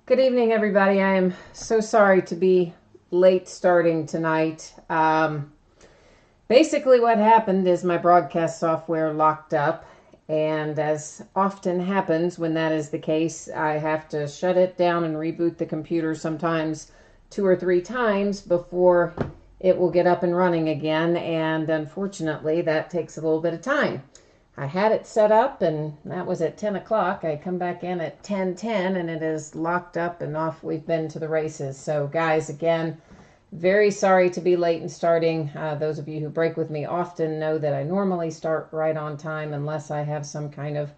Good evening, everybody. I am so sorry to be late starting tonight. Basically, what happened is my broadcast software locked up, and as often happens when that is the case, I have to shut it down and reboot the computer sometimes 2 or 3 times before it will get up and running again, and unfortunately, that takes a little bit of time. I had it set up, and that was at 10 o'clock. I come back in at 10:10, and it is locked up, and off we've been to the races. So, guys, again, very sorry to be late in starting. Those of you who break with me often know that I normally start right on time unless I have some kind of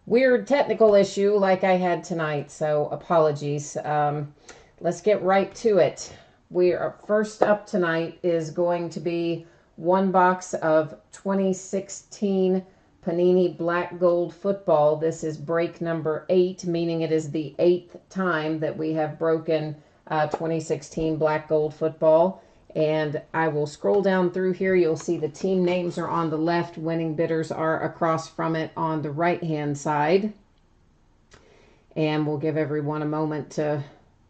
weird technical issue like I had tonight. So, apologies. Let's get right to it. We are first up tonight is going to be one box of 2016 Panini Black Gold Football. This is break number 8, meaning it is the 8th time that we have broken 2016 Black Gold Football. And I will scroll down through here. You'll see the team names are on the left. Winning bidders are across from it on the right-hand side. And we'll give everyone a moment to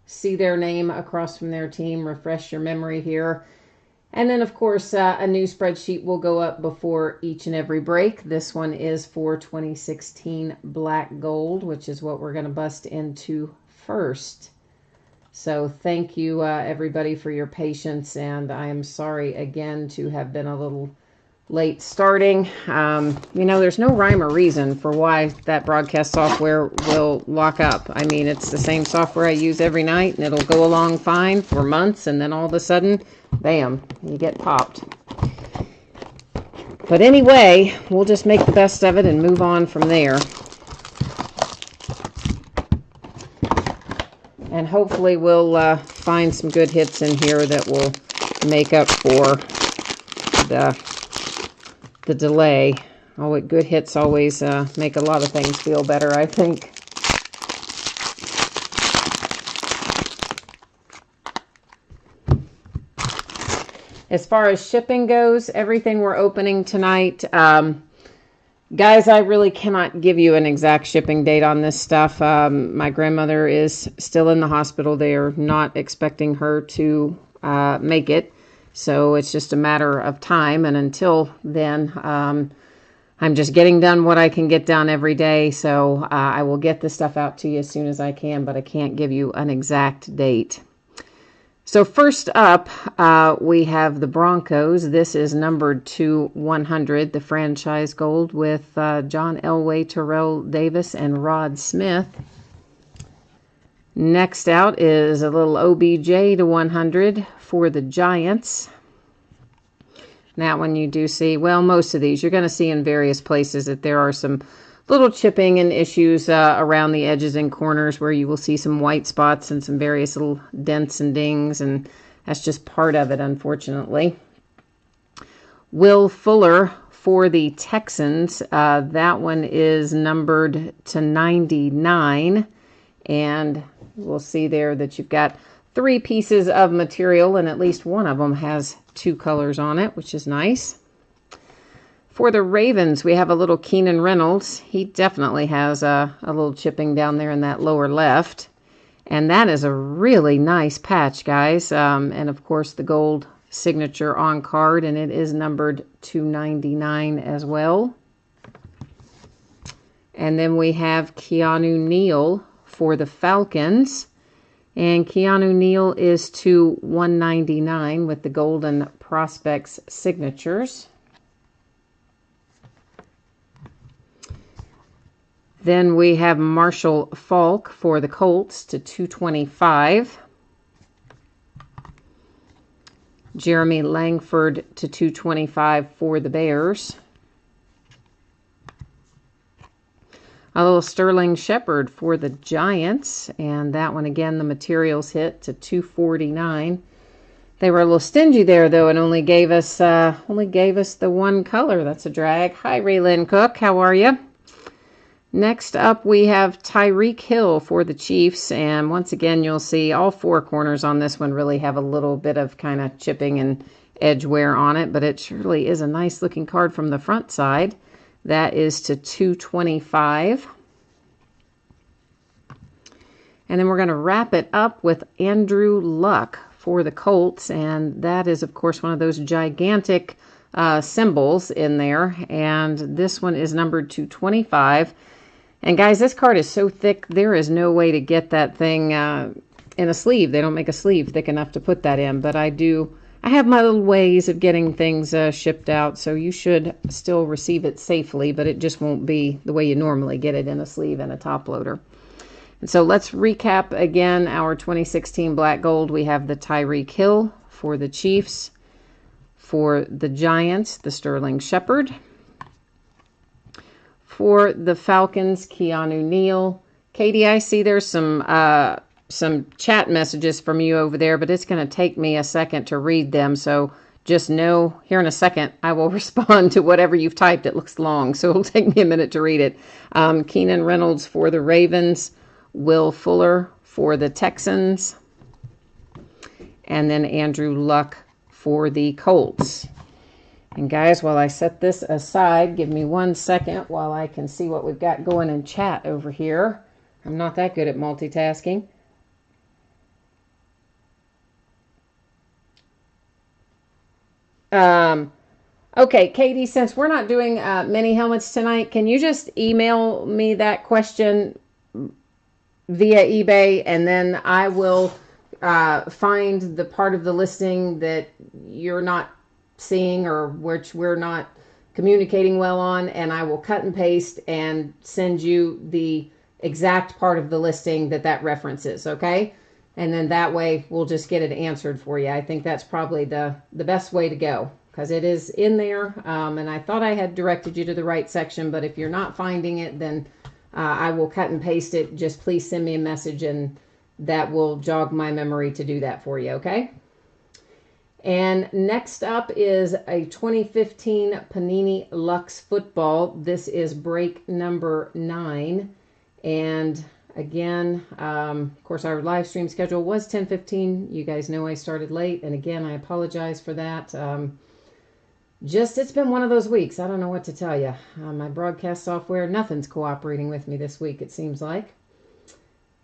see their name across from their team, refresh your memory here. And then, of course, a new spreadsheet will go up before each and every break. This one is for 2016 Black Gold, which is what we're going to bust into first. So thank you, everybody, for your patience. And I am sorry again to have been a little late starting. There's no rhyme or reason for why that broadcast software will lock up. I mean, it's the same software I use every night, and it'll go along fine for months, and then all of a sudden, bam, you get popped. But anyway, we'll just make the best of it and move on from there. And hopefully we'll find some good hits in here that will make up for the delay. Good hits always make a lot of things feel better, I think. As far as shipping goes, everything we're opening tonight, guys, I really cannot give you an exact shipping date on this stuff. My grandmother is still in the hospital. They are not expecting her to make it. So it's just a matter of time. And until then, I'm just getting done what I can get done every day. So I will get this stuff out to you as soon as I can, but I can't give you an exact date. So first up, we have the Broncos. This is numbered to 100, the franchise gold with John Elway, Terrell Davis, and Rod Smith. Next out is a little OBJ to 100 for the Giants. That one you do see, well, most of these, you're going to see in various places that there are some little chipping and issues around the edges and corners where you will see some white spots and some various little dents and dings, and that's just part of it, unfortunately. Will Fuller for the Texans. That one is numbered to 99, and we'll see there that you've got 3 pieces of material, and at least one of them has 2 colors on it, which is nice. For the Ravens, we have a little Keenan Reynolds. He definitely has a little chipping down there in that lower left. And that is a really nice patch, guys. And, of course, the gold signature on card, and it is numbered to 99 as well. And then we have Keanu Neal for the Falcons. And Keanu Neal is to 199 with the Golden Prospects signatures. Then we have Marshall Faulk for the Colts to 225. Jeremy Langford to 225 for the Bears. A little Sterling Shepard for the Giants, and that one again, the materials hit to 249. They were a little stingy there, though, and only gave us the one color. That's a drag. Hi, Raylyn Cook. How are you? Next up, we have Tyreek Hill for the Chiefs, and once again, you'll see all 4 corners on this one really have a little bit of kind of chipping and edge wear on it, but it surely is a nice looking card from the front side. That is to 225. And then we're going to wrap it up with Andrew Luck for the Colts. And that is, of course, one of those gigantic symbols in there. And this one is numbered to 25. And guys, this card is so thick, there is no way to get that thing in a sleeve. They don't make a sleeve thick enough to put that in. But I have my little ways of getting things shipped out. So you should still receive it safely, but it just won't be the way you normally get it in a sleeve and a top loader. And so let's recap again our 2016 Black Gold. We have the Tyreek Hill for the Chiefs. For the Giants, the Sterling Shepard. For the Falcons, Keanu Neal. Katie, I see there's some chat messages from you over there, but it's going to take me a second to read them. So just know here in a second, I will respond to whatever you've typed. It looks long, so it'll take me a minute to read it. Keenan Reynolds for the Ravens. Will Fuller for the Texans, and then Andrew Luck for the Colts. And guys, while I set this aside, give me 1 second while I can see what we've got going in chat over here. I'm not that good at multitasking. Okay, Katie, since we're not doing mini helmets tonight, can you just email me that question via eBay, and then I will find the part of the listing that you're not seeing or which we're not communicating well on, and I will cut and paste and send you the exact part of the listing that references, okay? And then that way we'll just get it answered for you. I think that's probably the best way to go, because it is in there, and I thought I had directed you to the right section, but if you're not finding it, then I will cut and paste it. Just please send me a message, and that will jog my memory to do that for you, okay? And next up is a 2015 Panini Luxe Football. This is break number 9. And again, of course, our live stream schedule was 10:15. You guys know I started late. And again, I apologize for that. It's been one of those weeks. I don't know what to tell you. My broadcast software, nothing's cooperating with me this week, it seems like.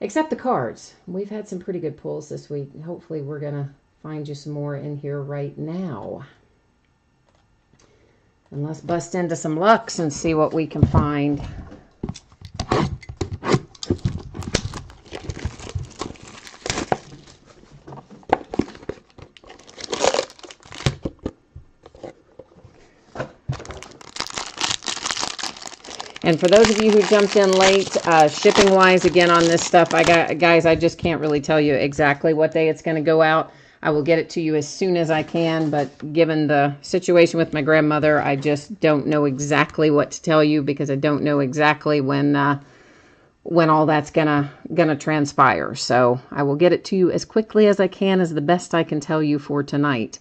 Except the cards. We've had some pretty good pulls this week. Hopefully we're going to find you some more in here right now. And let's bust into some Lux and see what we can find. And for those of you who jumped in late, shipping wise, again on this stuff, guys, I just can't really tell you exactly what day it's going to go out. I will get it to you as soon as I can, but given the situation with my grandmother, I just don't know exactly what to tell you, because I don't know exactly when all that's gonna transpire. So I will get it to you as quickly as I can, as the best I can tell you for tonight.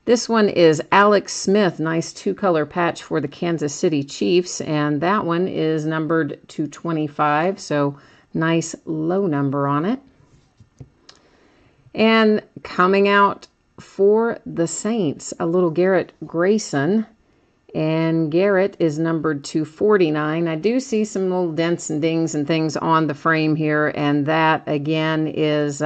This one is Alex Smith, nice 2-color patch for the Kansas City Chiefs, and that one is numbered to 25, so nice low number on it. And coming out for the Saints, a little Garrett Grayson, and Garrett is numbered to 49. I do see some little dents and dings and things on the frame here, and that again is...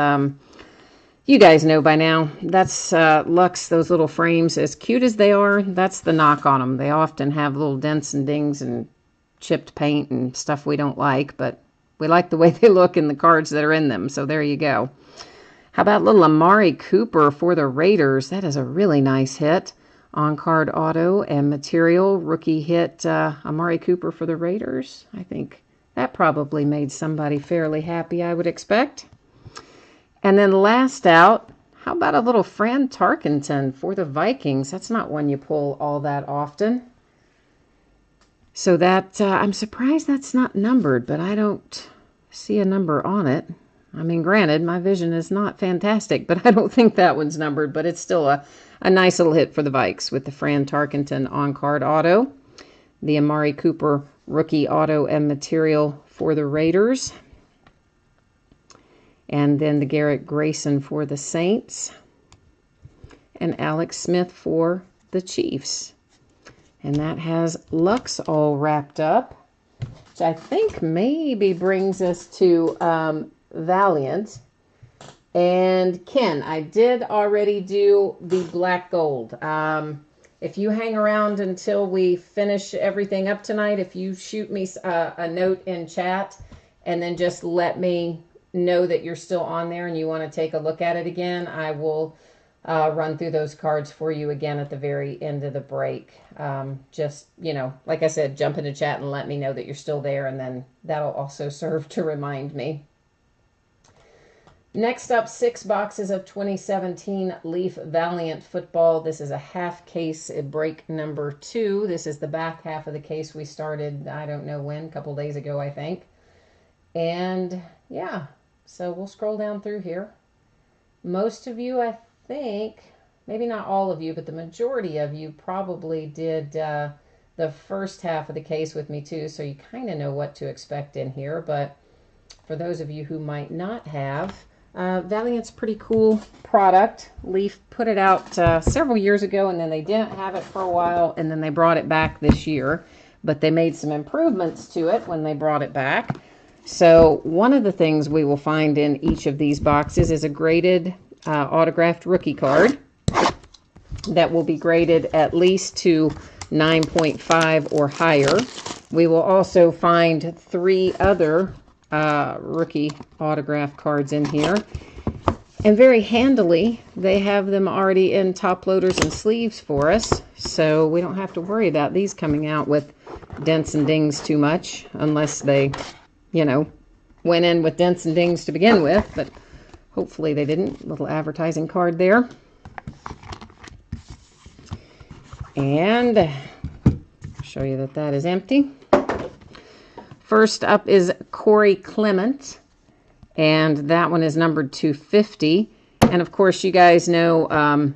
you guys know by now, that's Lux, those little frames, as cute as they are, that's the knock on them. They often have little dents and dings and chipped paint and stuff we don't like, but we like the way they look in the cards that are in them, so there you go. How about little Amari Cooper for the Raiders? That is a really nice hit. On-card auto and material, rookie hit Amari Cooper for the Raiders. I think that probably made somebody fairly happy, I would expect. And then last out, how about a little Fran Tarkenton for the Vikings? That's not one you pull all that often. So that, I'm surprised that's not numbered, but I don't see a number on it. I mean, granted, my vision is not fantastic, but I don't think that one's numbered, but it's still a nice little hit for the Vikes with the Fran Tarkenton on-card auto, the Amari Cooper rookie auto and material for the Raiders, and then the Garrett Grayson for the Saints, and Alex Smith for the Chiefs. And that has Lux all wrapped up, which I think maybe brings us to Valiant. And Ken, I did already do the Black Gold. If you hang around until we finish everything up tonight, if you shoot me a note in chat and then just let me know that you're still on there and you want to take a look at it again, I will run through those cards for you again at the very end of the break. Just, you know, like I said, jump into chat and let me know that you're still there, and then that'll also serve to remind me. Next up, 6 boxes of 2017 Leaf Valiant Football. This is a half case break number 2. This is the back half of the case we started, I don't know when, a couple days ago, I think. And yeah, so we'll scroll down through here. Most of you, I think, maybe not all of you, but the majority of you probably did the first half of the case with me too, so you kind of know what to expect in here. But for those of you who might not have, Valiant's a pretty cool product. Leaf put it out several years ago, and then they didn't have it for a while, and then they brought it back this year. But they made some improvements to it when they brought it back. So one of the things we will find in each of these boxes is a graded autographed rookie card that will be graded at least to 9.5 or higher. We will also find 3 other rookie autograph cards in here, and very handily they have them already in top loaders and sleeves for us, so we don't have to worry about these coming out with dents and dings too much, unless they, you know, went in with dents and dings to begin with, but hopefully they didn't. Little advertising card there. And show you that that is empty. First up is Corey Clement, and that one is numbered 250. And of course, you guys know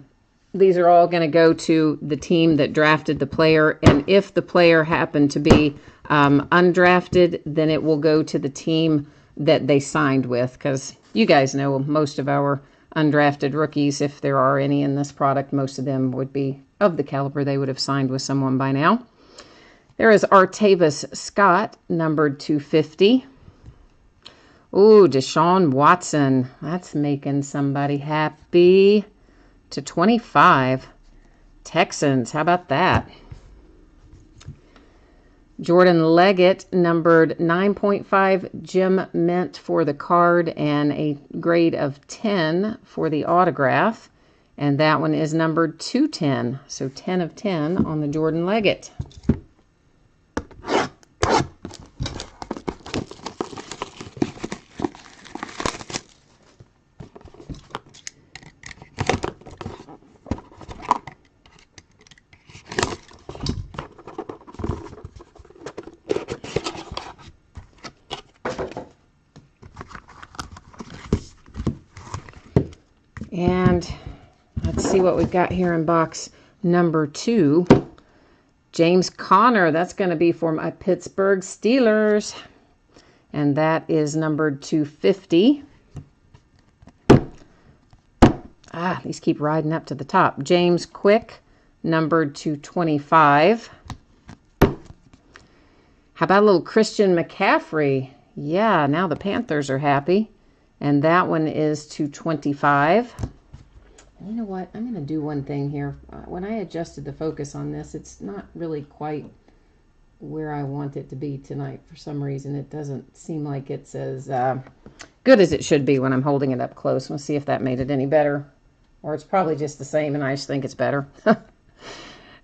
these are all going to go to the team that drafted the player, and if the player happened to be undrafted, then it will go to the team that they signed with, because you guys know most of our undrafted rookies, if there are any in this product, most of them would be of the caliber they would have signed with someone by now. There is Artavis Scott, numbered 250. Ooh, Deshaun Watson. That's making somebody happy. To 25. Texans, how about that? Jordan Leggett, numbered 9.5 gem mint for the card and a grade of 10 for the autograph. And that one is numbered 210. So 10 of 10 on the Jordan Leggett. And let's see what we've got here in box number 2. James Conner, that's going to be for my Pittsburgh Steelers. And that is numbered 250. These keep riding up to the top. James Quick, numbered 225. How about a little Christian McCaffrey? Yeah, now the Panthers are happy. And that one is 225. You know what? I'm going to do one thing here. When I adjusted the focus on this, it's not really quite where I want it to be tonight. For some reason, it doesn't seem like it's as good as it should be when I'm holding it up close. We'll see if that made it any better. Or it's probably just the same, and I just think it's better.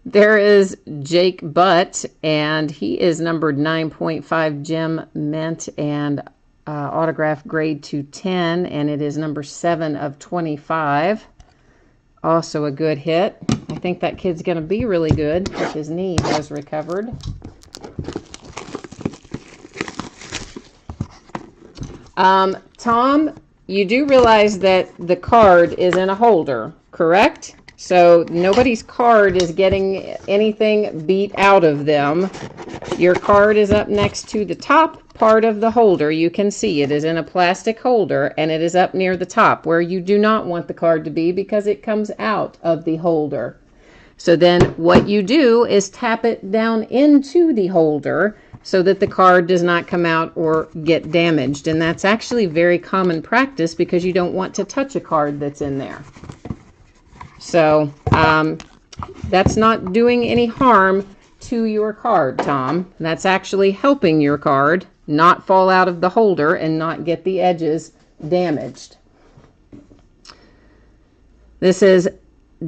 There is Jake Butt, and he is numbered 9.5 gem mint and autograph grade 210, and it is number 7 of 25. Also a good hit. I think that kid's going to be really good if his knee has recovered. Tom, you do realize that the card is in a holder, correct? So nobody's card is getting anything beat out of them. Your card is up next to the top part of the holder. You can see it is in a plastic holder, and it is up near the top where you do not want the card to be because it comes out of the holder. So then what you do is tap it down into the holder, so that the card does not come out or get damaged. And that's actually very common practice because you don't want to touch a card that's in there. So that's not doing any harm to your card, Tom. That's actually helping your card not fall out of the holder and not get the edges damaged. This is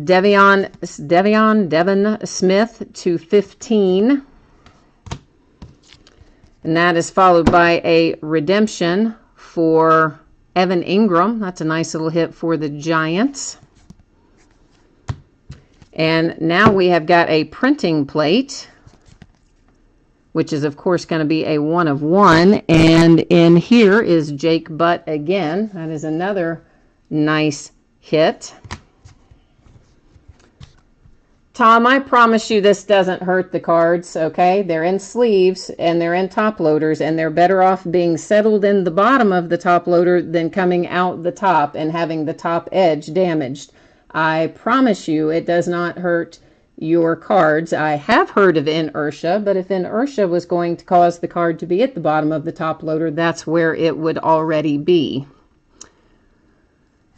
Devin Smith /15. And that is followed by a redemption for Evan Ingram. That's a nice little hit for the Giants. And now we have got a printing plate, which is of course going to be a 1 of 1. And in here is Jake Butt again. That is another nice hit. Tom, I promise you this doesn't hurt the cards, okay? They're in sleeves and they're in top loaders, and they're better off being settled in the bottom of the top loader than coming out the top and having the top edge damaged. I promise you it does not hurt your cards. I have heard of inertia, but if inertia was going to cause the card to be at the bottom of the top loader, that's where it would already be.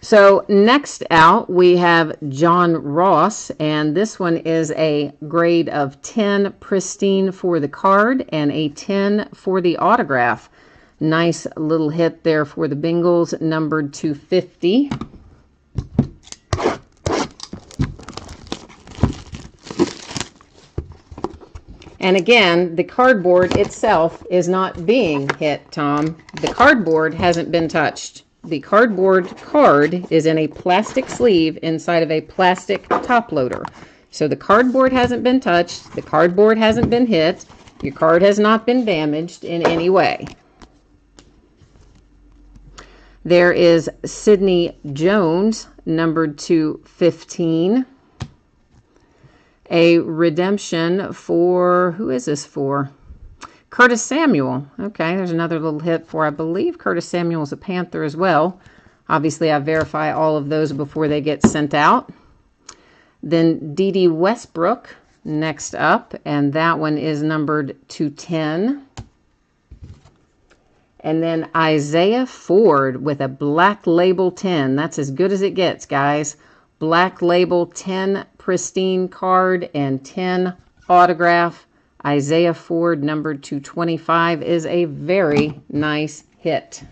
So next out we have John Ross, and this one is a grade of 10 pristine for the card and a 10 for the autograph. Nice little hit there for the Bengals, numbered 250. And again, the cardboard itself is not being hit, Tom. The cardboard hasn't been touched. The cardboard card is in a plastic sleeve inside of a plastic top loader. So the cardboard hasn't been touched, the cardboard hasn't been hit, your card has not been damaged in any way. There is Sidney Jones, numbered 215. A redemption for, who is this for? Curtis Samuel. Okay, there's another little hit for, I believe Curtis Samuel is a Panther as well. Obviously, I verify all of those before they get sent out. Then D.D. Westbrook next up, and that one is numbered 210. And then Isaiah Ford with a black label 10. That's as good as it gets, guys. Black label 10 pristine card and 10 autograph. Isaiah Ford, numbered 225, is a very nice hit.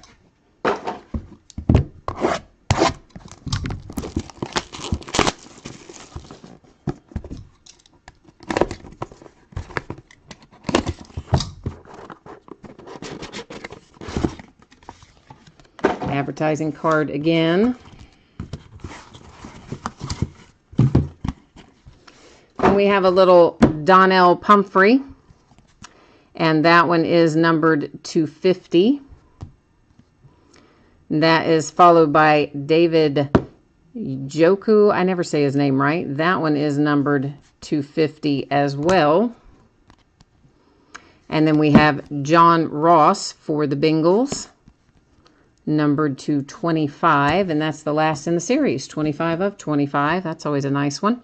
Advertising card again. And we have a little Donnell Pumphrey, and that one is numbered 250. That is followed by David Joku. I never say his name right. That one is numbered 250 as well. And then we have John Ross for the Bengals, numbered 225, and that's the last in the series, 25 of 25. That's always a nice one.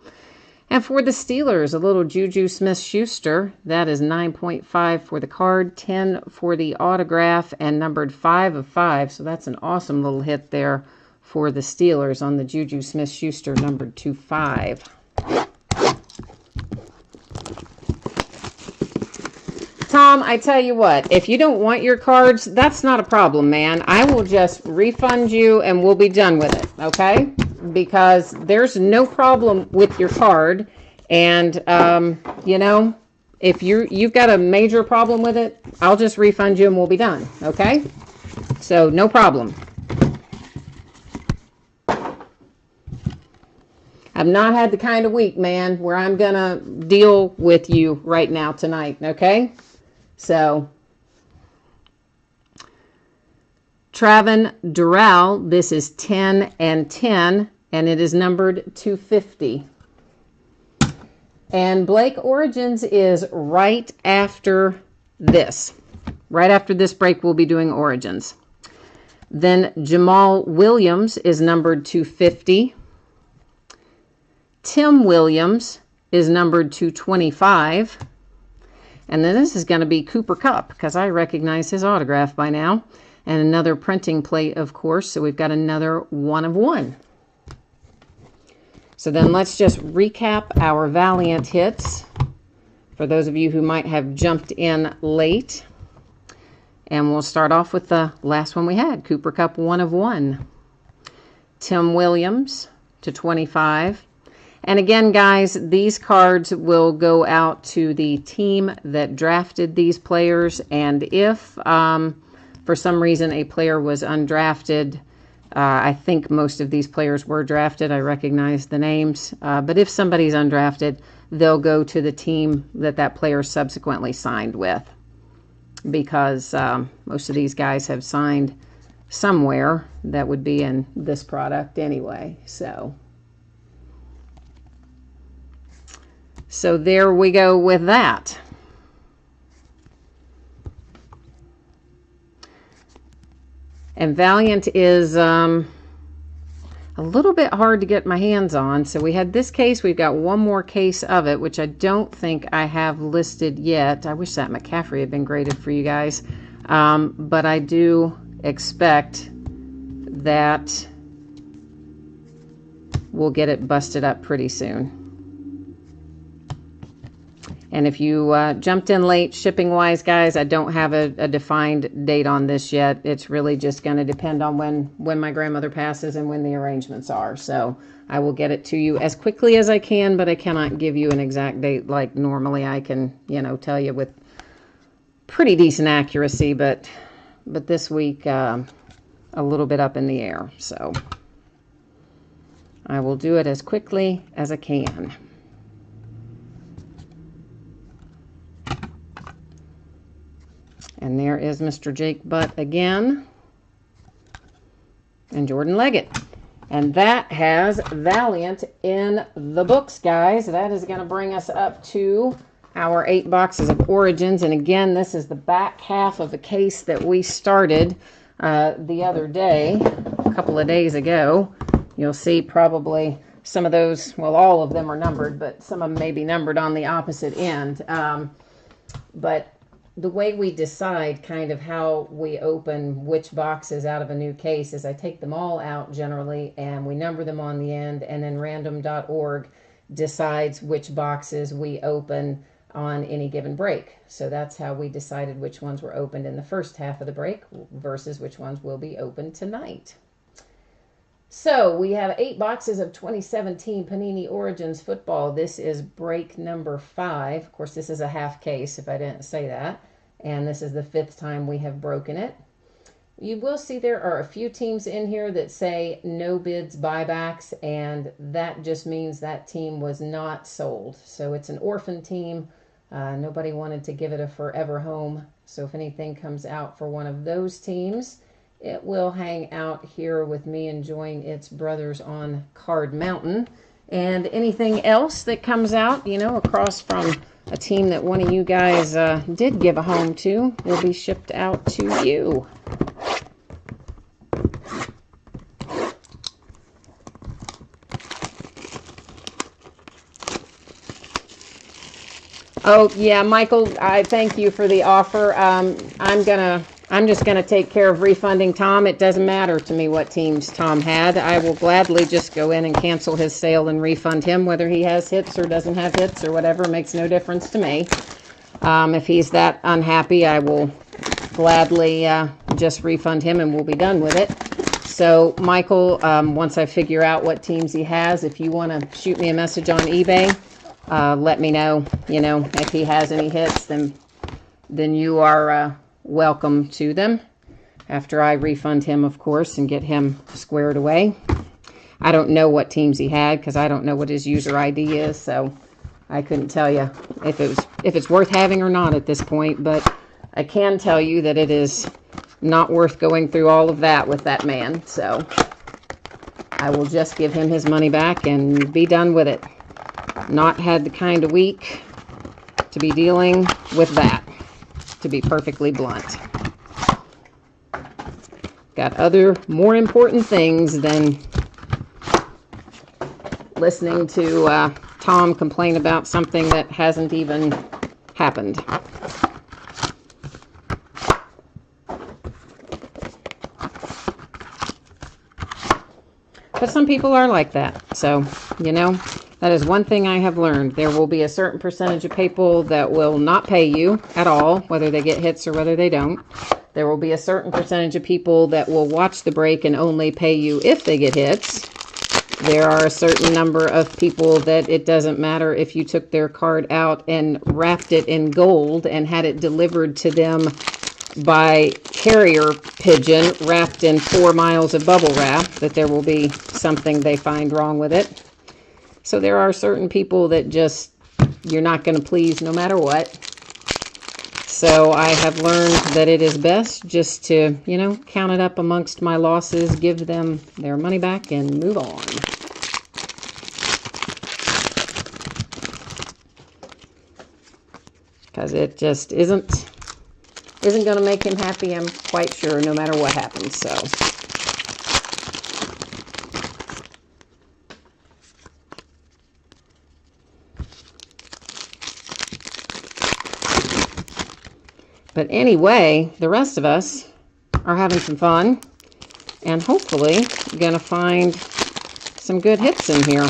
And for the Steelers, a little Juju Smith-Schuster. That is 9.5 for the card, 10 for the autograph, and numbered 5 of 5. So that's an awesome little hit there for the Steelers on the Juju Smith-Schuster, numbered 25. Tom, I tell you what, if you don't want your cards, that's not a problem, man. I will just refund you and we'll be done with it, okay? Because there's no problem with your card, and you know, if you've got a major problem with it, I'll just refund you and we'll be done, okay? So no problem. I've not had the kind of week, man, where I'm gonna deal with you right now tonight, okay? So Travin Durrell, this is 10 and 10, and it is numbered 250. And Blake Origins is right after this. Right after this break, we'll be doing Origins. Then Jamal Williams is numbered 250. Tim Williams is numbered 225. And then this is going to be Cooper Kupp, because I recognize his autograph by now. And another printing plate, of course, so we've got another 1 of 1. So then let's just recap our Valiant hits for those of you who might have jumped in late. And we'll start off with the last one we had, Cooper Kupp 1 of 1. Tim Williams /25. And again, guys, these cards will go out to the team that drafted these players. And if for some reason a player was undrafted, I think most of these players were drafted. I recognize the names. But if somebody's undrafted, they'll go to the team that that player subsequently signed with. Because most of these guys have signed somewhere that would be in this product anyway. So there we go with that. And Valiant is a little bit hard to get my hands on. So we had this case. We've got one more case of it, which I don't think I have listed yet. I wish that McCaffrey had been graded for you guys. But I do expect that we'll get it busted up pretty soon. And if you jumped in late shipping-wise, guys, I don't have a defined date on this yet. It's really just going to depend on when my grandmother passes and when the arrangements are. So I will get it to you as quickly as I can, but I cannot give you an exact date like normally I can, tell you with pretty decent accuracy. But this week, a little bit up in the air. So I will do it as quickly as I can. And there is Mr. Jake Butt again. And Jordan Leggett. And that has Valiant in the books, guys. That is going to bring us up to our 8 boxes of Origins. And again, this is the back half of a case that we started the other day, a couple of days ago. You'll see probably some of those, well, all of them are numbered, but some of them may be numbered on the opposite end. But the way we decide kind of how we open which boxes out of a new case is I take them all out generally and we number them on the end, and then random.org decides which boxes we open on any given break. So that's how we decided which ones were opened in the first half of the break versus which ones will be opened tonight. So we have 8 boxes of 2017 Panini Origins Football. This is break number 5. Of course, this is a half case if I didn't say that. And this is the 5th time we have broken it. You will see there are a few teams in here that say no bids buybacks, and that just means that team was not sold. So it's an orphan team. Nobody wanted to give it a forever home. So if anything comes out for one of those teams, it will hang out here with me enjoying its brothers on Card Mountain. And anything else that comes out, across from a team that one of you guys did give a home to, will be shipped out to you. Oh, yeah, Michael, I thank you for the offer. I'm just going to take care of refunding Tom. It doesn't matter to me what teams Tom had. I will gladly just go in and cancel his sale and refund him, whether he has hits or doesn't have hits or whatever. Makes no difference to me. If he's that unhappy, I will gladly just refund him and we'll be done with it. So, Michael, once I figure out what teams he has, if you want to shoot me a message on eBay, let me know. If he has any hits, then you are welcome to them after I refund him, of course, and get him squared away. I don't know what teams he had because I don't know what his user ID is, so I couldn't tell you if it's worth having or not at this point, but I can tell you that it is not worth going through all of that with that man. So I will just give him his money back and be done with it. Not had the kind of week to be dealing with that, to be perfectly blunt. Got other more important things than listening to Tom complain about something that hasn't even happened. But some people are like that. So, you know, that is one thing I have learned. There will be a certain percentage of people that will not pay you at all, whether they get hits or whether they don't. There will be a certain percentage of people that will watch the break and only pay you if they get hits. There are a certain number of people that it doesn't matter if you took their card out and wrapped it in gold and had it delivered to them by carrier pigeon wrapped in 4 miles of bubble wrap, that there will be something they find wrong with it. So there are certain people that just, you're not going to please no matter what. So I have learned that it is best just to, you know, count it up amongst my losses, give them their money back, and move on. Because it just isn't going to make him happy, I'm quite sure, no matter what happens. So but anyway, the rest of us are having some fun and hopefully going to find some good hits in here.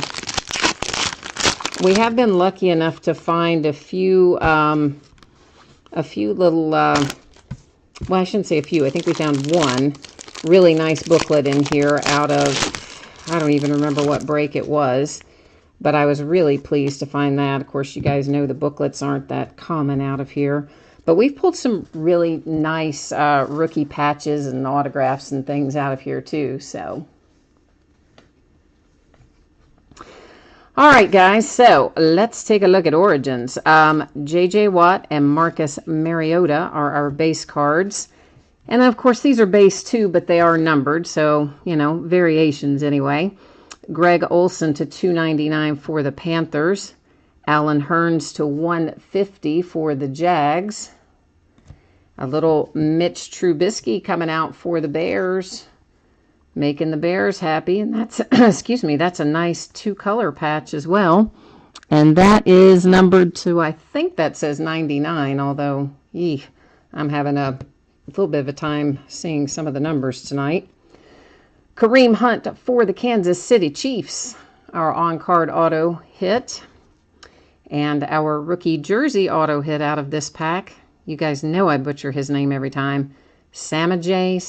We have been lucky enough to find a few little, well, I shouldn't say a few. I think we found one really nice booklet in here out of, I don't even remember what break it was, but I was really pleased to find that. Of course, you guys know the booklets aren't that common out of here. But we've pulled some really nice rookie patches and autographs and things out of here too, so. All right, guys, so let's take a look at Origins. J.J. Watt and Marcus Mariota are our base cards. And, of course, these are base too, but they are numbered, so, you know, variations anyway. Greg Olsen to $2.99 for the Panthers. Alan Hearns to $1.50 for the Jags. A little Mitch Trubisky coming out for the Bears, making the Bears happy. And that's, excuse me, that's a nice 2-color patch as well. And that is numbered to, I think that says 99, although, I'm having a little bit of a time seeing some of the numbers tonight. Kareem Hunt for the Kansas City Chiefs, our on-card auto hit. And our rookie jersey auto hit out of this pack. You guys know I butcher his name every time. Samajay,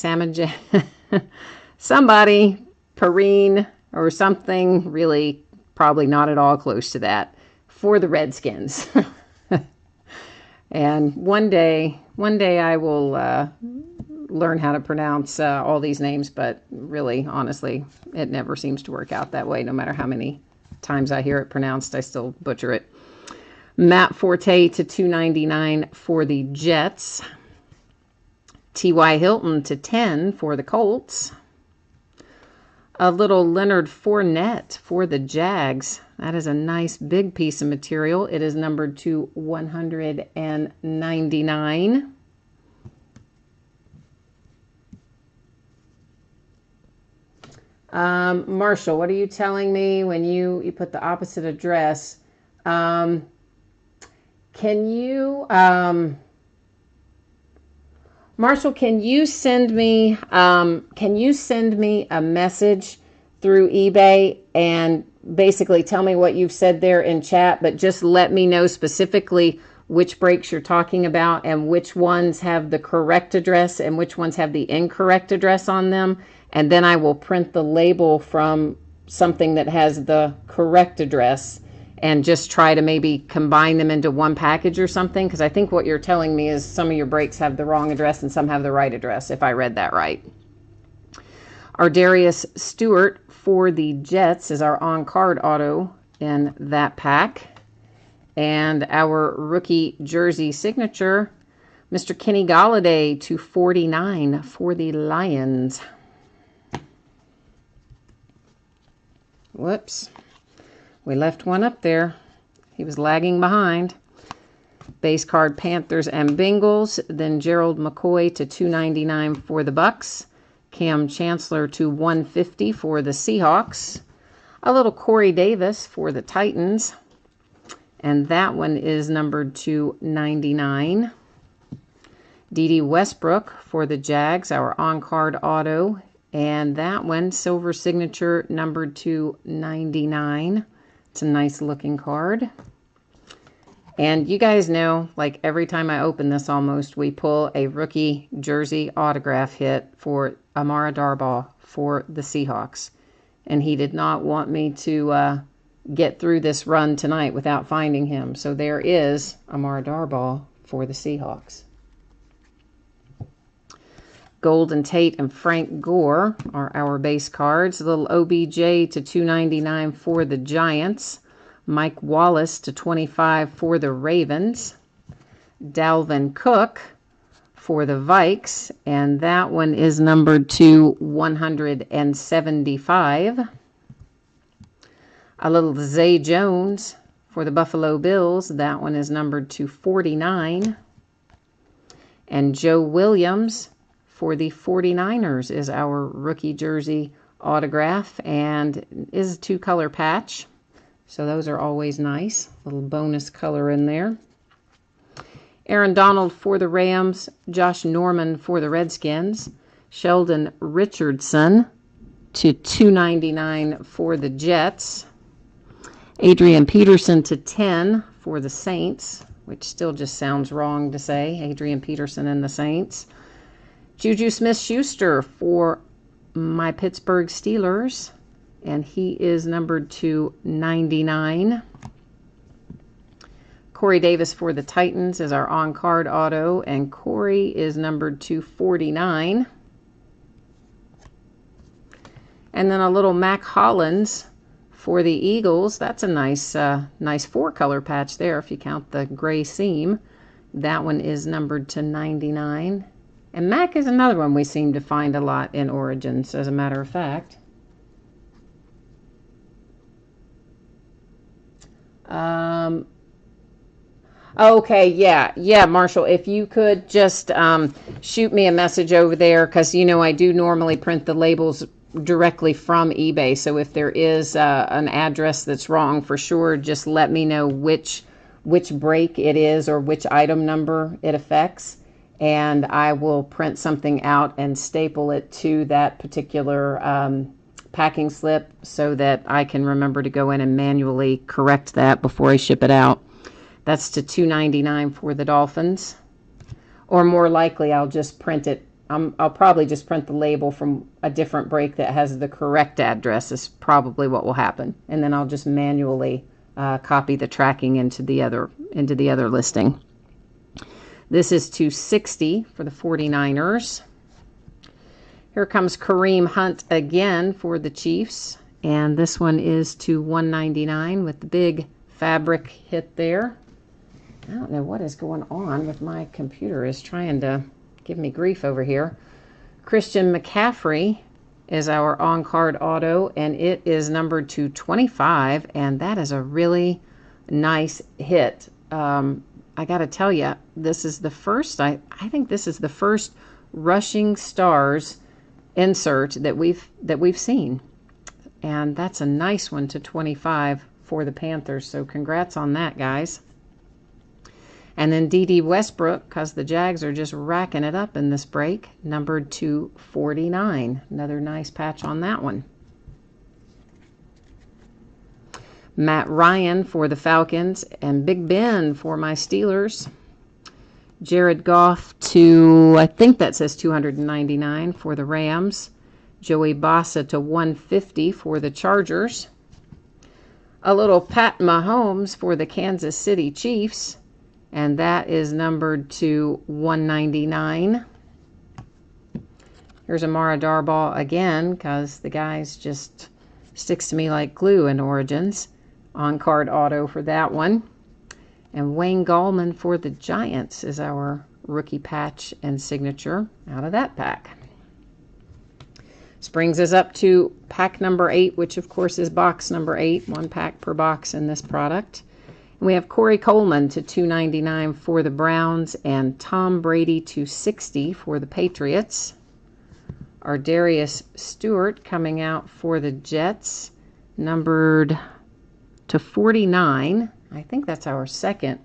somebody, Perrine, or something, really probably not at all close to that, for the Redskins. And one day I will learn how to pronounce all these names, but really, honestly, it never seems to work out that way. No matter how many times I hear it pronounced, I still butcher it. Matt Forte to $2.99 for the Jets. T.Y. Hilton to $10 for the Colts. A little Leonard Fournette for the Jags. That is a nice big piece of material. It is numbered to 199. Marshall, what are you telling me when you put the opposite address? Marshall, can you send me a message through eBay and basically tell me what you've said there in chat, but just let me know specifically which breaks you're talking about and which ones have the correct address and which ones have the incorrect address on them. And then I will print the label from something that has the correct address and just try to maybe combine them into one package or something, because I think what you're telling me is some of your breaks have the wrong address and some have the right address, if I read that right. Ardarius Stewart for the Jets is our on-card auto in that pack. And our rookie jersey signature, Mr. Kenny Golladay to $49 for the Lions. Whoops. We left one up there. He was lagging behind. Base card Panthers and Bengals. Then Gerald McCoy to $2.99 for the Bucks. Cam Chancellor to $1.50 for the Seahawks. A little Corey Davis for the Titans. And that one is numbered to 99. D.D. Westbrook for the Jags, our on-card auto And that one, silver signature, numbered to 99. It's a nice looking card. And you guys know, like every time I open this almost, we pull a rookie jersey autograph hit for Amara Darbaugh for the Seahawks. And he did not want me to get through this run tonight without finding him. So there is Amara Darbaugh for the Seahawks. Golden Tate and Frank Gore are our base cards. A little OBJ to 299 for the Giants. Mike Wallace to 25 for the Ravens. Dalvin Cook for the Vikes. And that one is numbered to 175. A little Zay Jones for the Buffalo Bills. That one is numbered to 49. And Joe Williams for the 49ers is our rookie jersey autograph and is a 2-color patch. So those are always nice. Little bonus color in there. Aaron Donald for the Rams. Josh Norman for the Redskins. Sheldon Richardson to 299 for the Jets. Adrian Peterson to 10 for the Saints, which still just sounds wrong to say. Adrian Peterson and the Saints. Juju Smith-Schuster for my Pittsburgh Steelers, and he is numbered to 99. Corey Davis for the Titans is our on-card auto, and Corey is numbered to 49. And then a little Mac Hollins for the Eagles. That's a nice 4-color patch there if you count the gray seam. That one is numbered to 99. And Mac is another one we seem to find a lot in Origins, as a matter of fact. Okay, yeah, Marshall, if you could just shoot me a message over there, because, you know, I do normally print the labels directly from eBay. So if there is an address that's wrong, for sure, just let me know which break it is or which item number it affects. And I will print something out and staple it to that particular packing slip so that I can remember to go in and manually correct that before I ship it out. That's to $2.99 for the Dolphins. Or more likely, I'll just print it. I'll probably just print the label from a different break that has the correct address is probably what will happen. And then I'll just manually copy the tracking into the other listing. This is $260 for the 49ers. Here comes Kareem Hunt again for the Chiefs. And this one is to $199 with the big fabric hit there. I don't know what is going on with my computer. It's trying to give me grief over here. Christian McCaffrey is our on-card auto, and it is numbered to 25. And that is a really nice hit. I got to tell you, this is the first, I think this is the first Rushing Stars insert that we've seen. And that's a nice one to 25 for the Panthers. So congrats on that, guys. And then D.D. Westbrook, because the Jags are just racking it up in this break, numbered to 49. Another nice patch on that one. Matt Ryan for the Falcons, and Big Ben for my Steelers. Jared Goff to, I think that says 299 for the Rams. Joey Bosa to 150 for the Chargers. A little Pat Mahomes for the Kansas City Chiefs, and that is numbered to 199. Here's Amara Darbaugh again, because the guy's just sticks to me like glue in Origins. On-card auto for that one. And Wayne Gallman for the Giants is our rookie patch and signature out of that pack. This brings us up to pack number 8, which of course is box number 8. 1 pack per box in this product. And we have Corey Coleman to $299 for the Browns and Tom Brady to $60 for the Patriots. Our Darius Stewart coming out for the Jets, numbered to 49. I think that's our second,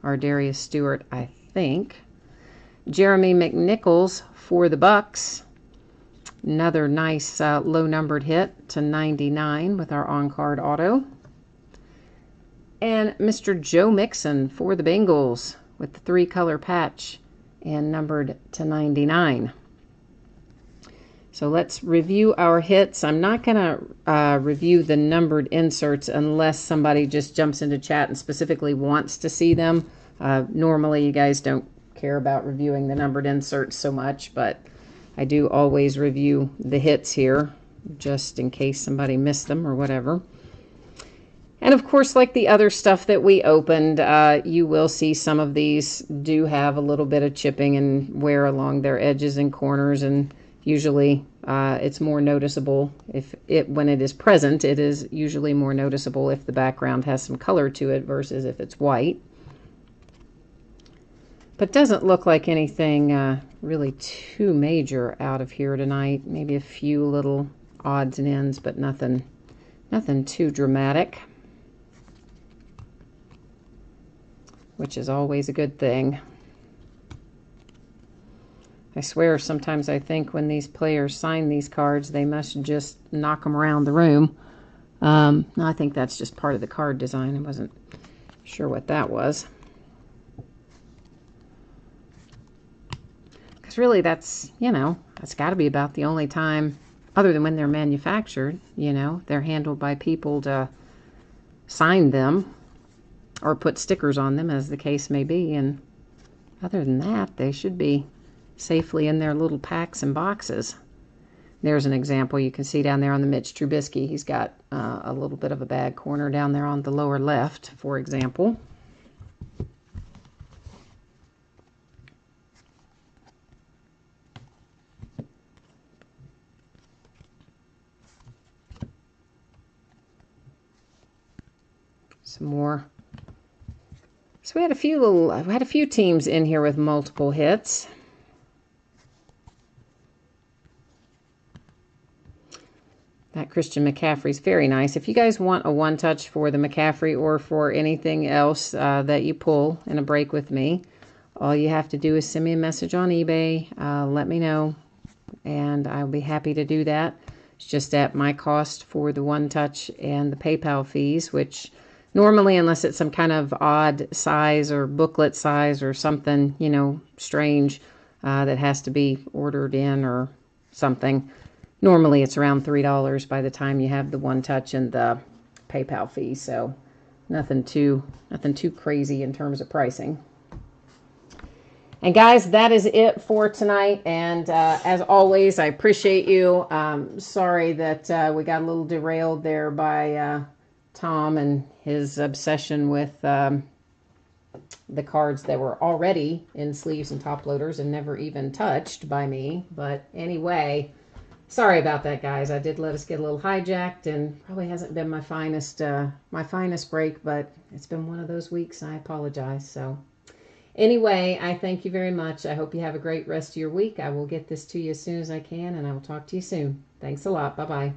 our Darius Stewart, I think. Jeremy McNichols for the Bucks, Another nice low-numbered hit to 99 with our on-card auto. And Mr. Joe Mixon for the Bengals with the 3-color patch and numbered to 99. So let's review our hits. I'm not going to review the numbered inserts unless somebody just jumps into chat and specifically wants to see them. Normally, you guys don't care about reviewing the numbered inserts so much, but I do always review the hits here just in case somebody missed them or whatever. And of course, like the other stuff that we opened, you will see some of these do have a little bit of chipping and wear along their edges and corners, and usually it's more noticeable when it is present. It is usually more noticeable if the background has some color to it versus if it's white. But doesn't look like anything really too major out of here tonight. Maybe a few little odds and ends, but nothing too dramatic, which is always a good thing. I swear sometimes I think when these players sign these cards, they must just knock them around the room. No, I think that's just part of the card design. I wasn't sure what that was. Because really that's, that's got to be about the only time, other than when they're manufactured, they're handled by people to sign them or put stickers on them, as the case may be. And other than that, they should be safely in their little packs and boxes. There's an example you can see down there on the Mitch Trubisky. He's got a little bit of a bad corner down there on the lower left, for example. Some more. So we had a few teams in here with multiple hits. That Christian McCaffrey's very nice. If you guys want a one-touch for the McCaffrey or for anything else that you pull in a break with me, all you have to do is send me a message on eBay. Let me know, and I'll be happy to do that. It's just at my cost for the one-touch and the PayPal fees, which normally, unless it's some kind of odd size or booklet size or something, strange that has to be ordered in or something, normally it's around $3 by the time you have the one touch and the PayPal fee. So nothing too crazy in terms of pricing. And guys, that is it for tonight. And as always, I appreciate you. Sorry that we got a little derailed there by Tom and his obsession with the cards that were already in sleeves and top loaders and never even touched by me. But anyway, sorry about that, guys. I did let us get a little hijacked, and probably hasn't been my finest break, but it's been one of those weeks. I apologize. So anyway, I thank you very much. I hope you have a great rest of your week. I will get this to you as soon as I can, and I will talk to you soon. Thanks a lot. Bye-bye.